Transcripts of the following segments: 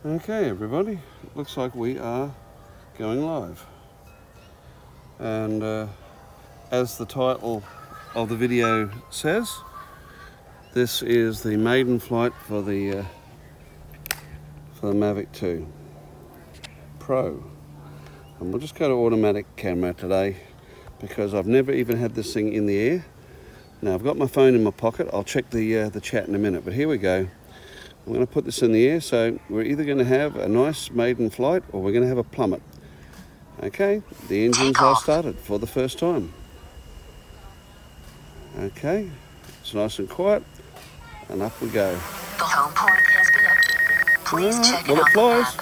Okay, everybody, looks like we are going live. And as the title of the video says, this is the maiden flight for the Mavic 2 Pro. And we'll just go to automatic camera today because I've never even had this thing in the air. Now I've got my phone in my pocket. I'll check the chat in a minute, but here we go. I'm going to put this in the air, so we're either going to have a nice maiden flight or we're going to have a plummet. Okay, the engines are started for the first time. Okay, it's nice and quiet, and up we go. The home port has been updated. Please check it well, on it flies.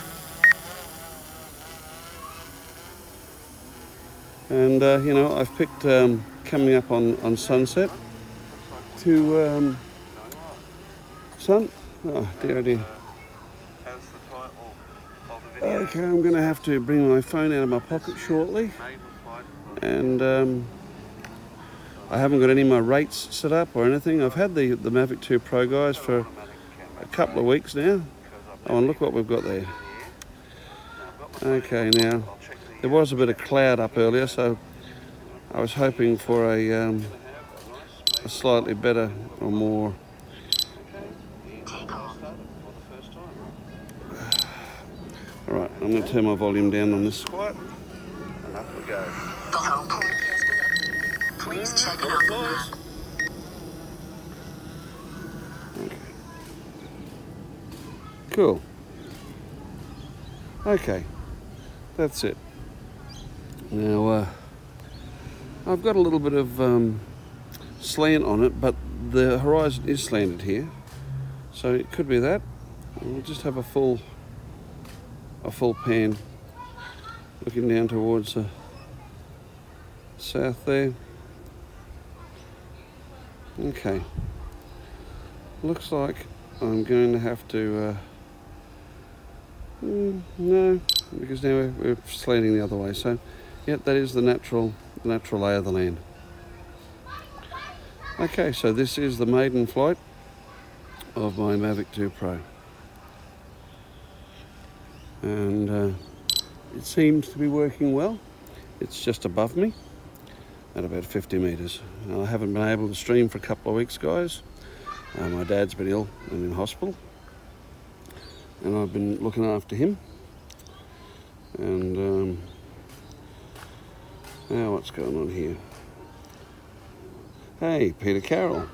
And you know, I've picked coming up on sunset to sun. Oh dear, oh dear. Okay, I'm going to have to bring my phone out of my pocket shortly. And I haven't got any of my rates set up or anything. I've had the Mavic 2 Pro, guys, for a couple of weeks now. Oh, and look what we've got there. Okay, now, there was a bit of cloud up earlier, so I was hoping for a slightly better or more... Alright, I'm going to turn my volume down on this. Quiet, and up we go. The home port has been updated. Please check it on the map. Okay. Cool. Okay, that's it. Now, I've got a little bit of slant on it, but the horizon is slanted here, so it could be that. We'll just have a full pan looking down towards the south there. Okay, looks like I'm going to have to no, because now we're slanting the other way, so yeah, that is the natural lay of the land. Okay, so this is the maiden flight of my Mavic 2 Pro. And it seems to be working well. It's just above me at about 50 metres. Now, I haven't been able to stream for a couple of weeks, guys. My dad's been ill and in hospital, and I've been looking after him. And now what's going on here? Hey, Peter Carroll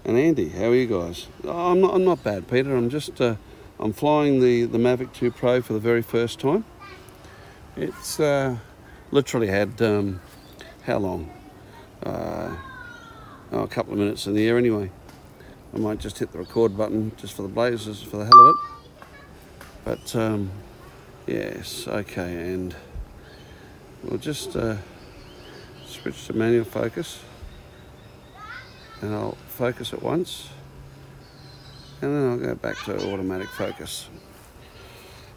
and Andy, how are you guys? Oh, I'm not bad, Peter. I'm just I'm flying the Mavic 2 Pro for the very first time. It's literally had, how long? A couple of minutes in the air anyway. I might just hit the record button just for the blazes, for the hell of it. But, yes, okay, and we'll just switch to manual focus. And I'll focus it once. And then I'll go back to automatic focus.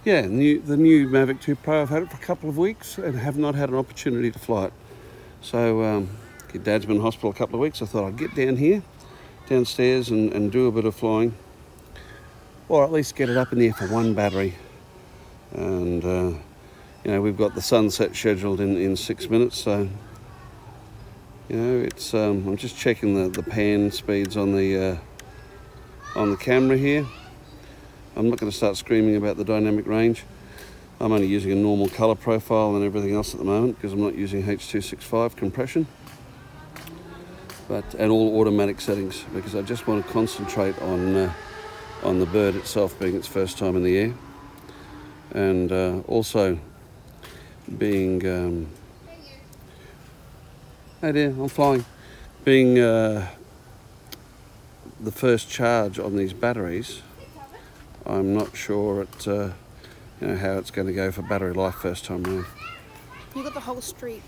Yeah, the new Mavic 2 Pro, I've had it for a couple of weeks and have not had an opportunity to fly it. So, your dad's been in hospital a couple of weeks. I thought I'd get downstairs and do a bit of flying. Or at least get it up in the air for one battery. And, you know, we've got the sunset scheduled in 6 minutes, so... You know, it's I'm just checking the pan speeds on the camera here. I'm not going to start screaming about the dynamic range. I'm only using a normal color profile and everything else at the moment because I'm not using H.265 compression, and all automatic settings because I just want to concentrate on the bird itself being its first time in the air, and also being hey dear, I'm flying. Being the first charge on these batteries, I'm not sure you know, how it's going to go for battery life first time around. You got the whole street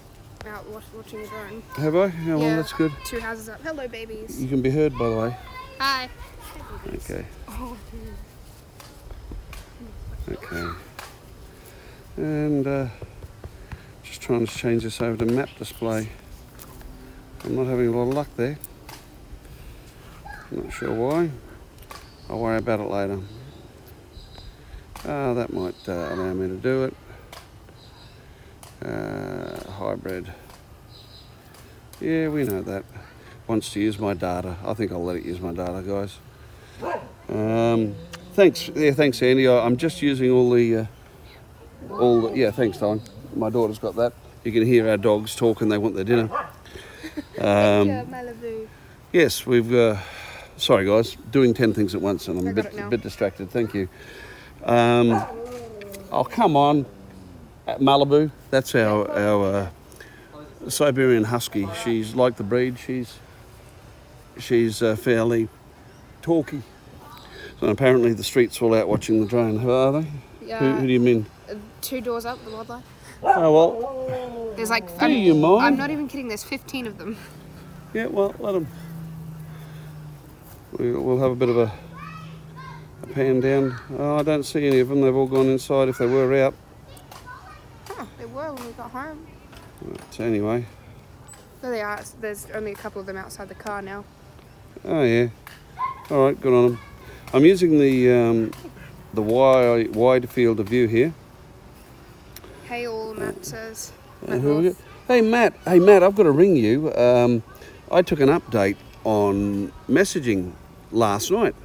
out watching the drone. Have I? Yeah, well, that's good. 2 houses up. Hello, babies. You can be heard, by the way. Hi. Okay. Oh, Okay. And just trying to change this over to map display. I'm not having a lot of luck there. Not sure why. I'll worry about it later. That might allow me to do it. Hybrid. Yeah, we know that. Wants to use my data. I think I'll let it use my data, guys. Thanks. Yeah, thanks, Andy. I'm just using all the. Yeah, thanks, Don. My daughter's got that. You can hear our dogs talking. They want their dinner. Malibu. Yes, we've. Sorry, guys. Doing 10 things at once, and I'm a bit distracted. Thank you. Oh, come on. At Malibu. That's our Siberian Husky. She's like the breed. She's fairly talky. So apparently the street's all out watching the drone. Who are they? Yeah. Who do you mean? 2 doors up, the wildlife. Oh, well. There's like. Do you mind? I'm not even kidding. There's 15 of them. Yeah, well, let them. We'll have a bit of a pan down. Oh, I don't see any of them. They've all gone inside if they were out. Oh, they were when we got home. But anyway. There they are. There's only a couple of them outside the car now. Oh, yeah. All right, good on them. I'm using the wide field of view here. Hey, all Matt says. Hey, Matt, I've got to ring you. I took an update on messaging last night,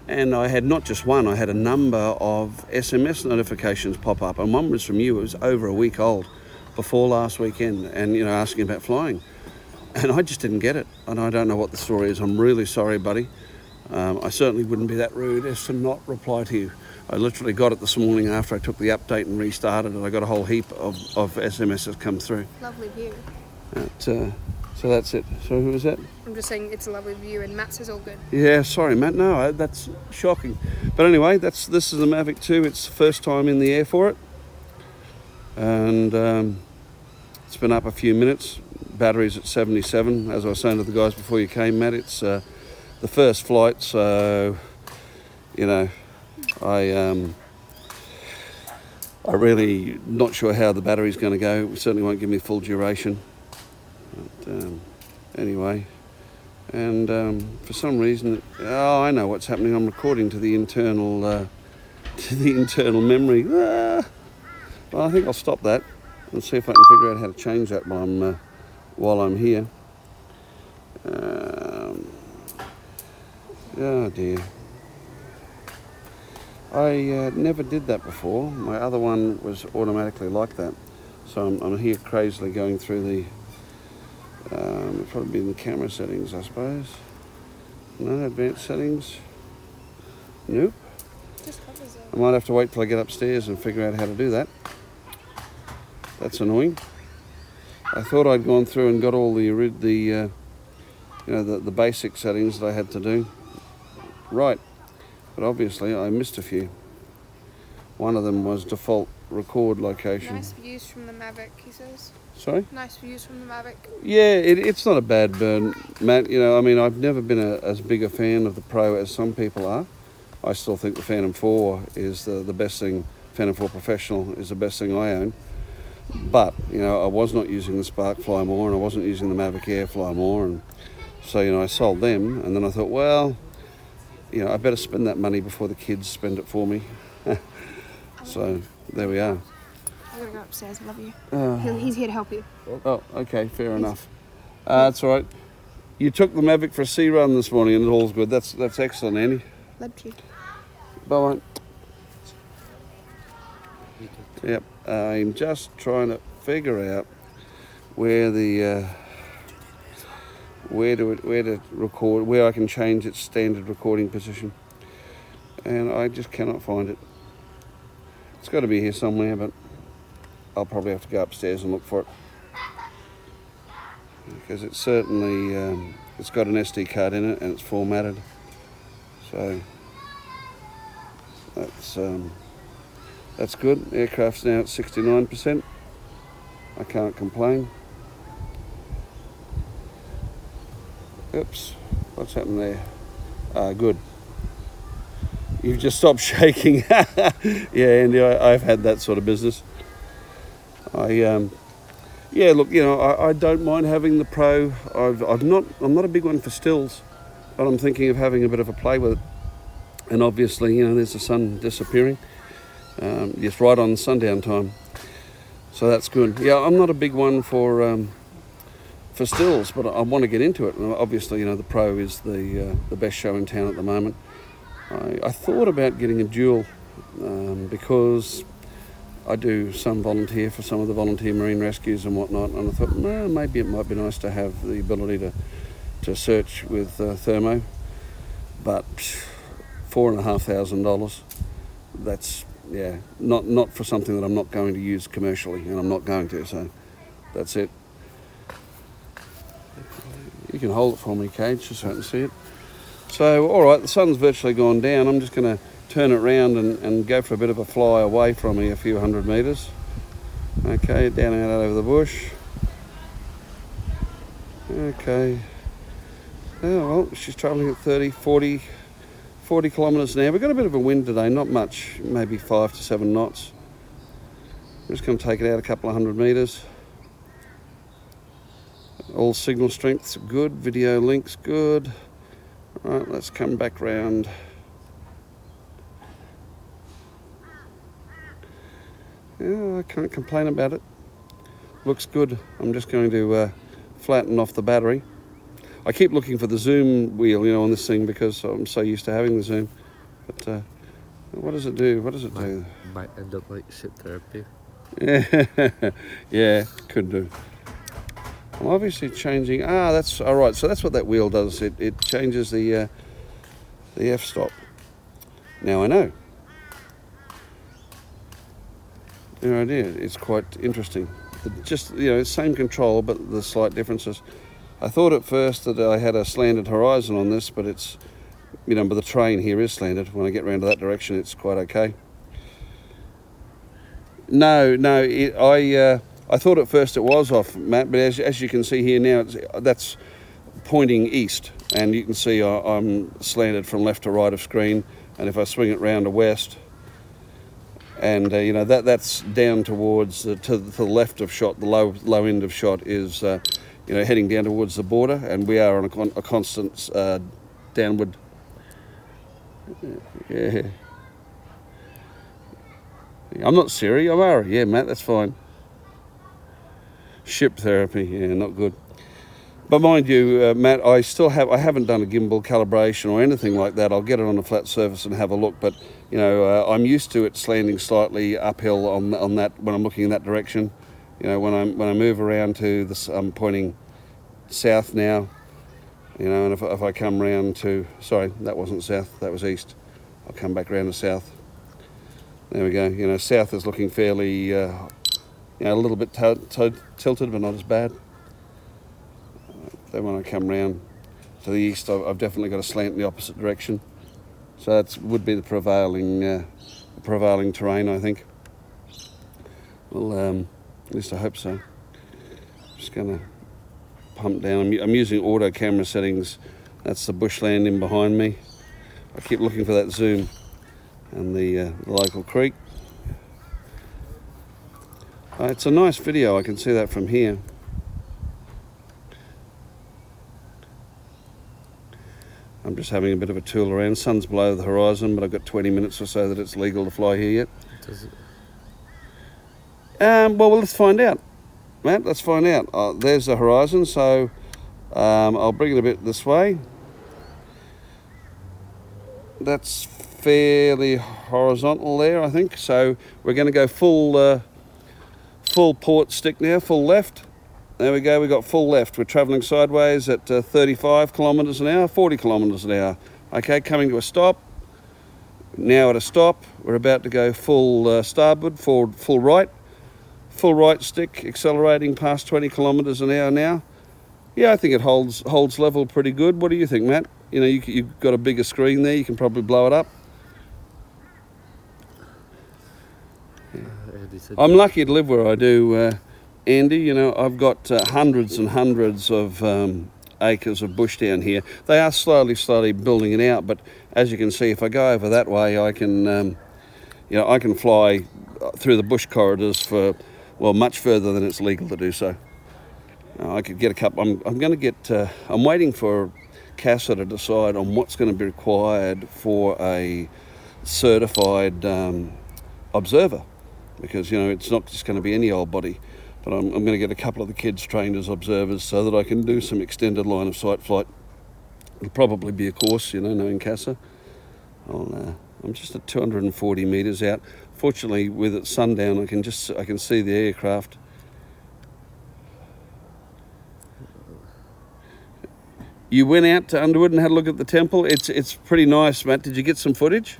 and I had not just one, I had a number of SMS notifications pop up, and one was from you. It was over a week old, before last weekend, and asking about flying, and I just didn't get it, and I don't know what the story is. I'm really sorry, buddy. I certainly wouldn't be that rude as to not reply to you. I literally got it this morning after I took the update and restarted, and I got a whole heap of SMSs come through. Lovely view. So that's it. So who was that? I'm just saying it's a lovely view, and Matt says all good. Yeah, sorry, Matt. No, that's shocking. But anyway, this is the Mavic 2. It's the first time in the air for it, and it's been up a few minutes. Battery's at 77. As I was saying to the guys before you came, Matt, it's the first flight, so I really not sure how the battery's going to go. It certainly won't give me full duration. But, anyway, and for some reason, I know what's happening. I'm recording to the internal memory. Well, I think I'll stop that and see if I can figure out how to change that while I'm here. Oh dear. I never did that before. My other one was automatically like that. So I'm here crazily going through the, it'll probably be in the camera settings, I suppose. No, advanced settings. Nope. Just covers it. I might have to wait till I get upstairs and figure out how to do that. That's annoying. I thought I'd gone through and got all the basic settings that I had to do. Right. But obviously I missed a few. One of them was default record location. Nice views from the Mavic, he says. Sorry? Nice views from the Mavic. Yeah, it's not a bad burn, Matt. I've never been as big a fan of the Pro as some people are. I still think the Phantom 4 is the best thing. Phantom 4 Professional is the best thing I own. But, I was not using the Spark Fly more, and I wasn't using the Mavic Air Fly more, and so, I sold them, and then I thought, well, I better spend that money before the kids spend it for me. So, there we are. I'm going to go upstairs, love you. He's here to help you. Oh, okay, fair enough. That's all right. You took the Mavic for a sea run this morning, and all's good. That's excellent, Andy. Love you. Bye-bye. Yep, I'm just trying to figure out where to record, where I can change its standard recording position, and I just cannot find it. It's got to be here somewhere, but I'll probably have to go upstairs and look for it, because it's certainly it's got an SD card in it and it's formatted, so that's good. Aircraft's now at 69%. I can't complain. Oops, what's happened there? Good. You've just stopped shaking. Yeah, Andy, I've had that sort of business. I don't mind having the Pro. I'm not a big one for stills, but I'm thinking of having a bit of a play with it. And obviously, there's the sun disappearing. Yes, right on sundown time. So that's good. Yeah, I'm not a big one for stills, but I want to get into it. And obviously, you know, the Pro is the best show in town at the moment. I thought about getting a dual because I do some volunteer for some of the volunteer marine rescues and whatnot, and I thought, no, maybe it might be nice to have the ability to search with thermo, but $4,500. That's not for something that I'm not going to use commercially, and I'm not going to. So that's it. You can hold it for me, Cage, just so I can see it. So, all right, the sun's virtually gone down. I'm just going to turn it around and go for a bit of a fly away from me, a few hundred metres. Okay, down out over the bush. Okay. Oh, well, she's travelling at 30 kilometres an hour. We've got a bit of a wind today, not much, maybe 5 to 7 knots. I'm just going to take it out a couple of hundred metres. All signal strengths good, video links good. Right, let's come back round. Yeah, I can't complain about it. Looks good. I'm just going to flatten off the battery. I keep looking for the zoom wheel, you know, on this thing because I'm so used to having the zoom. But what does it do? What does it do? Might end up like shit therapy. Yeah, could do. I'm obviously changing. That's all right. So that's what that wheel does. It changes the f-stop. Now I know. No idea. It's quite interesting. Just, you know, same control, but the slight differences. I thought at first that I had a slanted horizon on this, but it's, you know, but the terrain here is slanted. When I get round to that direction, it's quite okay. No, I thought at first it was off, Matt, but as you can see here now, that's pointing east, and you can see I'm slanted from left to right of screen, and if I swing it round to west, and you know, that's down towards to the left of shot, the low end of shot is you know, heading down towards the border, and we are on a constant downward. Yeah. I'm not Siri, I'm Ari. Yeah, Matt, that's fine. Ship therapy, yeah, not good. But mind you, Matt, I haven't done a gimbal calibration or anything like that. I'll get it on a flat surface and have a look, but you know, I'm used to it slanting slightly uphill on that when I'm looking in that direction. You know, when I move around to this, I'm pointing south now. You know, and if I come round to, sorry, that wasn't south, that was east. I'll come back round to south. There we go. You know, south is looking fairly, you know, a little bit tilted, but not as bad. Then when I come round to the east, I've definitely got a slant in the opposite direction. So that would be the prevailing terrain, I think. Well, at least I hope so. Just going to pump down. I'm using auto camera settings. That's the bushland in behind me. I keep looking for that zoom and the local creek. It's a nice video, I can see that from here. I'm just having a bit of a tool around. Sun's below the horizon, but I've got 20 minutes or so that it's legal to fly here yet. Does it? Well, let's find out, Matt. Let's find out. There's the horizon, so I'll bring it a bit this way. That's fairly horizontal there, I think. So we're going to go full port stick now, full left. There we go, we got full left. We're travelling sideways at 35 kilometres an hour, 40 kilometres an hour. Okay, coming to a stop. Now at a stop, we're about to go full starboard, forward, full right stick, accelerating past 20 kilometres an hour now. Yeah, I think it holds level pretty good. What do you think, Matt? You know, you've got a bigger screen there, you can probably blow it up. I'm lucky to live where I do, Andy. You know, I've got hundreds and hundreds of acres of bush down here. They are slowly building it out, but as you can see, if I go over that way, I can, you know, I can fly through the bush corridors for, well, much further than it's legal to do so. I could get a couple. I'm going to get. I'm waiting for CASA to decide on what's going to be required for a certified observer, because, you know, it's not just going to be any old body, but I'm going to get a couple of the kids trained as observers so that I can do some extended line of sight flight. It'll probably be a course, you know, knowing CASA. I'm just at 240 metres out. Fortunately, with it sundown, I can see the aircraft. You went out to Underwood and had a look at the temple. It's pretty nice, Matt. Did you get some footage?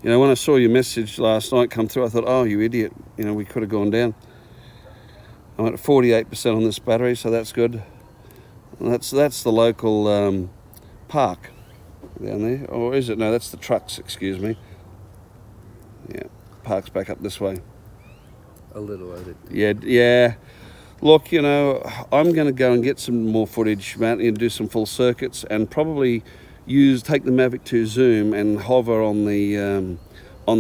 You know, when I saw your message last night come through, I thought, oh, you idiot. You know, we could have gone down. I'm at 48% on this battery, so that's good. And that's the local park down there. Or is it? No, that's the trucks, excuse me. Yeah, park's back up this way. A little, I think. Yeah. Look, you know, I'm going to go and get some more footage, Matt, and do some full circuits, and probably take the Mavic 2 zoom and hover on the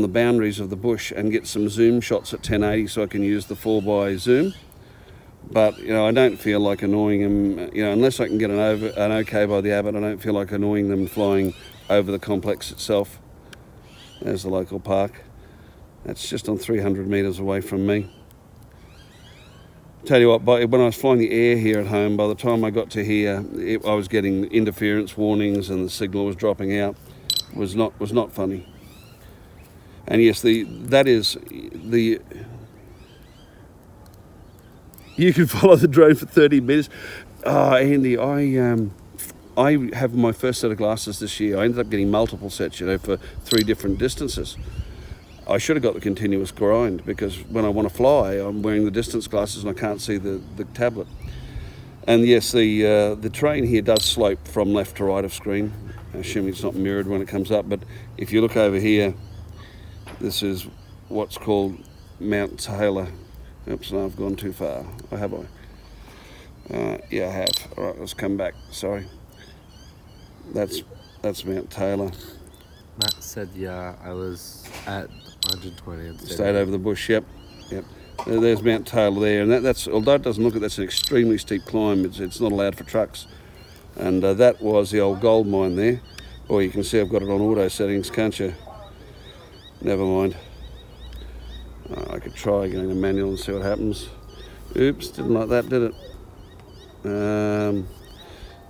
boundaries of the bush and get some zoom shots at 1080 so I can use the 4x zoom. But, you know, I don't feel like annoying them, you know, unless I can get an okay by the Abbott. I don't feel like annoying them flying over the complex itself. There's the local park. That's just on 300 metres away from me. Tell you what, when I was flying the air here at home, by the time I got to here, I was getting interference warnings and the signal was dropping out. Was not funny. And yes, you can follow the drone for 30 minutes. Oh, Andy, I have my first set of glasses this year. I ended up getting multiple sets, you know, for 3 different distances. I should have got the continuous grind, because when I want to fly, I'm wearing the distance glasses and I can't see the tablet. And yes, the terrain here does slope from left to right of screen, assuming it's not mirrored when it comes up. But if you look over here, this is what's called Mount Taylor. Oops, no, I've gone too far. Or have I? Yeah, I have. All right, let's come back. Sorry. That's Mount Taylor. Matt said, yeah, I was at 120. Stayed over the bush, yep. There's Mount Taylor there, and that's, although it doesn't look it, that's an extremely steep climb. It's not allowed for trucks. And that was the old gold mine there. Or you can see I've got it on auto settings, can't you? Never mind. I could try going to manual and see what happens. Oops, didn't like that, did it?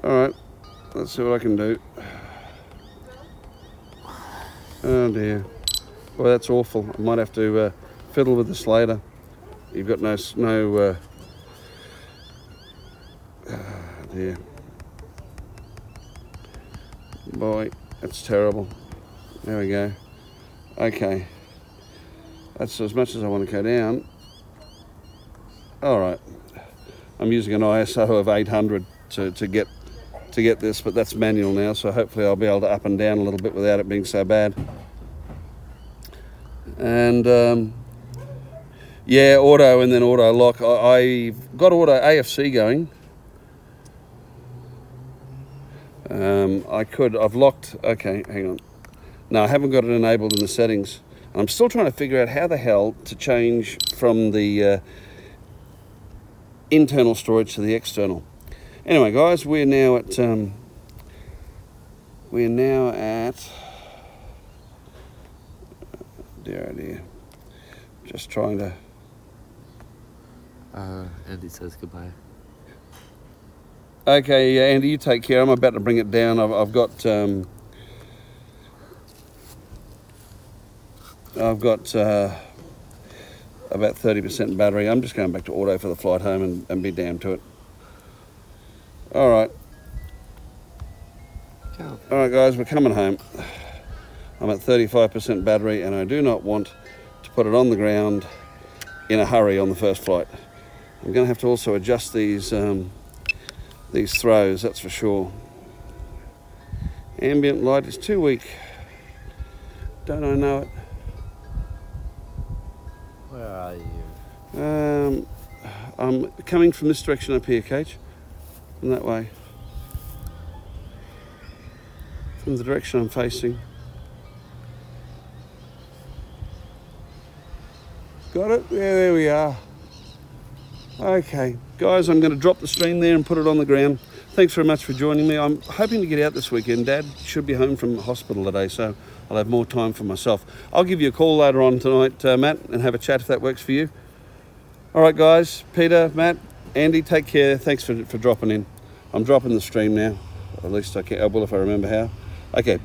Alright, let's see what I can do. Oh dear. Well, that's awful. I might have to fiddle with this later. You've got no oh dear. Boy, that's terrible. There we go. Okay. That's as much as I want to go down. All right. I'm using an ISO of 800 to get this, but that's manual now, so hopefully I'll be able to up and down a little bit without it being so bad. And yeah, auto and then auto lock. I've got auto AFC going. I've locked, okay, hang on. No, I haven't got it enabled in the settings. I'm still trying to figure out how the hell to change from the internal storage to the external. Anyway, guys, we're now at dear, just trying to. Andy says goodbye. Okay, yeah, Andy, you take care. I'm about to bring it down. I've got about 30% battery. I'm just going back to auto for the flight home and be damned to it. All right. Ciao. All right, guys, we're coming home. I'm at 35% battery, and I do not want to put it on the ground in a hurry on the first flight. I'm going to have to also adjust these throws, that's for sure. Ambient light is too weak. Don't I know it? Where are you? I'm coming from this direction up here, Kate. From that way. From the direction I'm facing. Got it? Yeah, there we are. Okay, guys, I'm going to drop the stream there and put it on the ground. thanks very much for joining me. I'm hoping to get out this weekend. Dad should be home from hospital today, so I'll have more time for myself. I'll give you a call later on tonight, Matt, and have a chat if that works for you. All right, guys. Peter, Matt, Andy, take care. Thanks for dropping in. I'm dropping the stream now. At least I will if I remember how. Okay, bye.